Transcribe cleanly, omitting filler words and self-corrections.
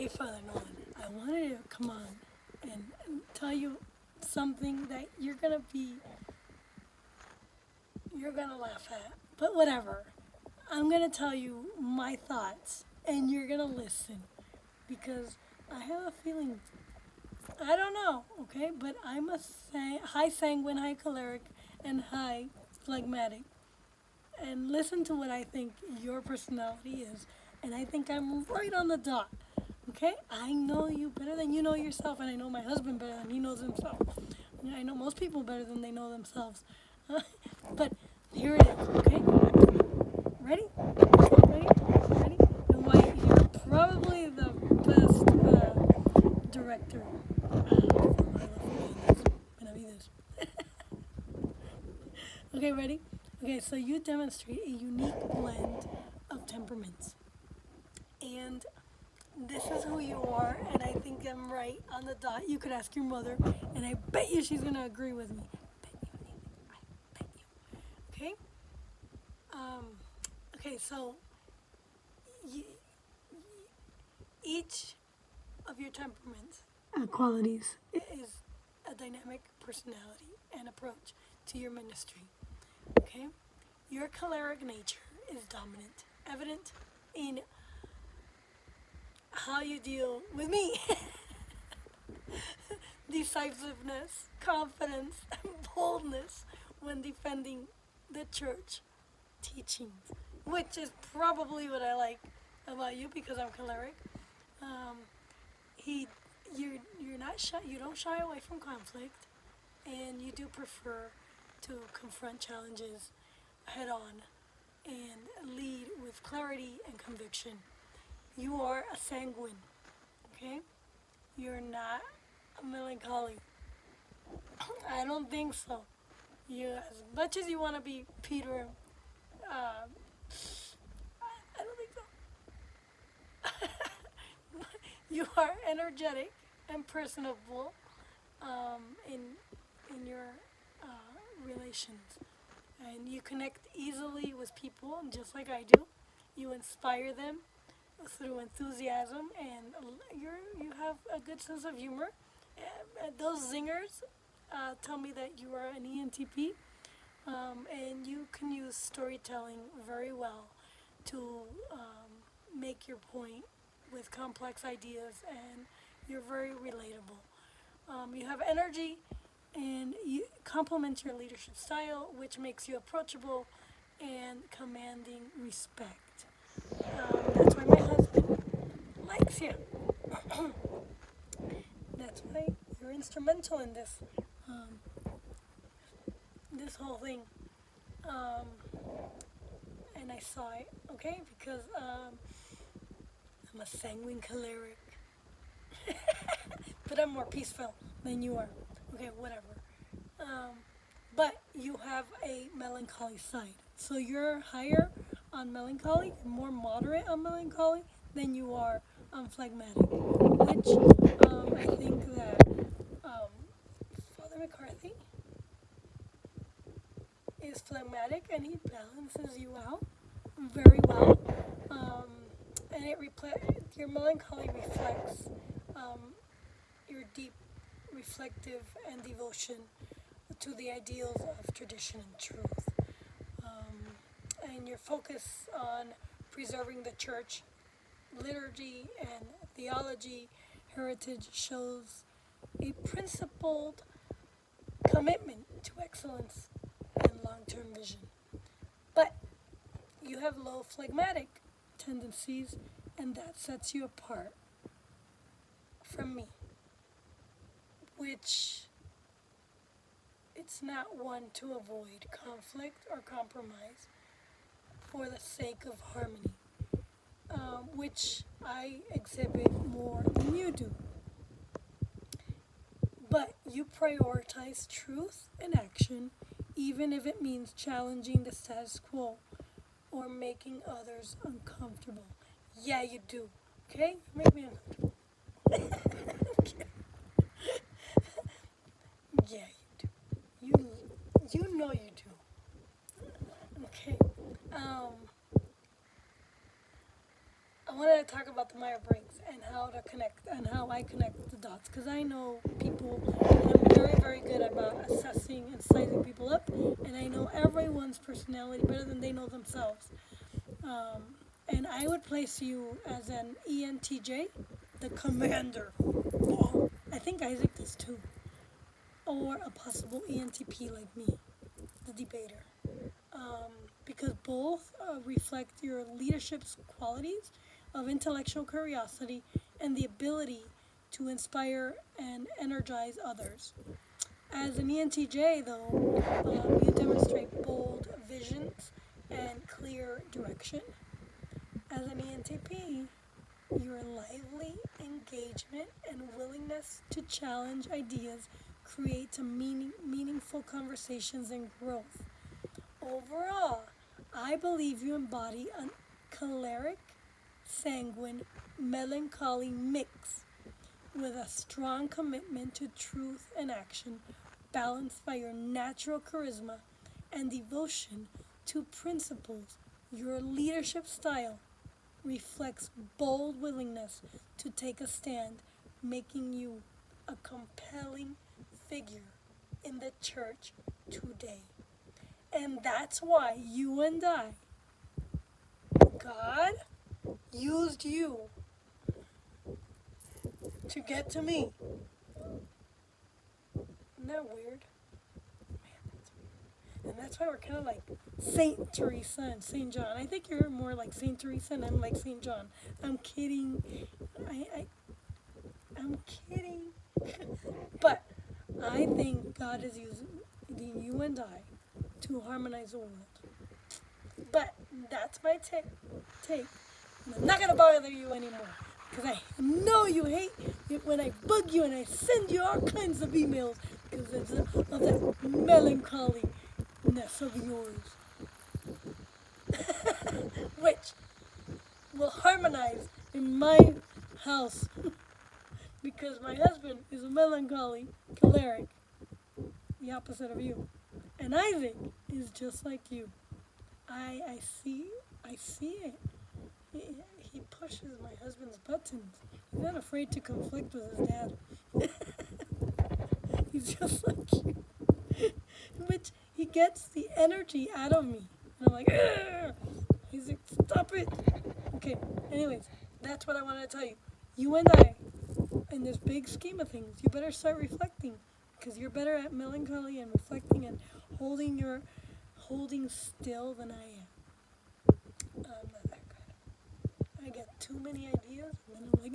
Okay, Father Nolan, I wanted to come on and tell you something that you're gonna laugh at, but whatever. I'm gonna tell you my thoughts, and you're gonna listen, because I have a feeling, I don't know, okay, but I'm a high sanguine, high choleric, and high phlegmatic. And listen to what I think your personality is, and I think I'm right on the dot. Okay, I know you better than you know yourself, and I know my husband better than he knows himself. I know most people better than they know themselves. But here it is, okay? Ready? Ready? Ready? And why you're probably the best director for Benavides. Okay, ready? Okay, so you demonstrate a unique blend of temperaments. And this is who you are, and I think I'm right on the dot. You could ask your mother, and I bet you she's gonna agree with me. I bet you. Okay. Um, okay. So y- each of your temperaments, qualities, is a dynamic personality and approach to your ministry. Okay. Your choleric nature is dominant, evident in how you deal with me. Decisiveness, confidence, and boldness when defending the church teachings, which is probably what I like about you because I'm choleric. Um, he, you're not shy. You don't shy away from conflict, and you do prefer to confront challenges head on and lead with clarity and conviction. You are a sanguine, okay? You're not a melancholy. I don't think so. You, as much as you want to be Peter, I don't think so. You are energetic and personable in your relations, and you connect easily with people, just like I do. You inspire them through enthusiasm, and you have a good sense of humor. Those zingers tell me that you are an ENTP, and you can use storytelling very well to make your point with complex ideas, and you're very relatable. You have energy, and you complement your leadership style, which makes you approachable and commanding respect. That's why my husband likes you. That's why you're instrumental in um, this whole thing. Um, and I saw it, okay, because I'm a sanguine choleric, but I'm more peaceful than you are. Okay, whatever. Um, but you have a melancholy side, so you're higher on melancholy, more moderate on melancholy than you are on phlegmatic, which I think that um, Father McCarthy is phlegmatic, and he balances you out very well. Um, and your melancholy reflects your deep reflective and devotion to the ideals of tradition and truth. And your focus on preserving the church liturgy and theology heritage shows a principled commitment to excellence and long-term vision. But you have low phlegmatic tendencies, and that sets you apart from me, which it's not one to avoid conflict or compromise for the sake of harmony, which I exhibit more than you do. But you prioritize truth and action, even if it means challenging the status quo or making others uncomfortable. Yeah, you do. Okay? You make me uncomfortable. Yeah, you do. You know you do. Okay. I wanted to talk about the Meyer Briggs and how to connect and how I connect the dots. Because I know people, and I'm very, very good about assessing and sizing people up. And I know everyone's personality better than they know themselves. Um, and I would place you as an ENTJ, the commander. Oh, I think Isaac does too. Or a possible ENTP like me, the debater. Um, because both reflect your leadership's qualities of intellectual curiosity and the ability to inspire and energize others. As an ENTJ, though, you demonstrate bold visions and clear direction. As an ENTP, your lively engagement and willingness to challenge ideas creates a meaningful conversations and growth. Overall, I believe you embody a choleric, sanguine, melancholy mix with a strong commitment to truth and action, balanced by your natural charisma and devotion to principles. Your leadership style reflects bold willingness to take a stand, making you a compelling figure in the church today. And that's why you and I, God used you to get to me. Isn't that weird? Man, that's weird. And that's why we're kind of like Saint Teresa and Saint John. I think you're more like Saint Teresa and I'm like Saint John. I'm kidding. I'm kidding. But I think God is using you and I to harmonize the world. But that's my take. And I'm not going to bother you anymore. Because I know you hate it when I bug you and I send you all kinds of emails because of that melancholiness of yours. Which will harmonize in my house. Because my husband is a melancholy, choleric, the opposite of you. And Isaac is just like you. I see it. He pushes my husband's buttons. He's not afraid to conflict with his dad. He's just like you. Which he gets the energy out of me. And I'm like, "Argh!" He's like, stop it. Okay, anyways, that's what I wanted to tell you. You and I, in this big scheme of things, you better start reflecting. Because you're better at melancholy and reflecting and holding still than I am. I'm not that good. I get too many ideas, and then I'm like,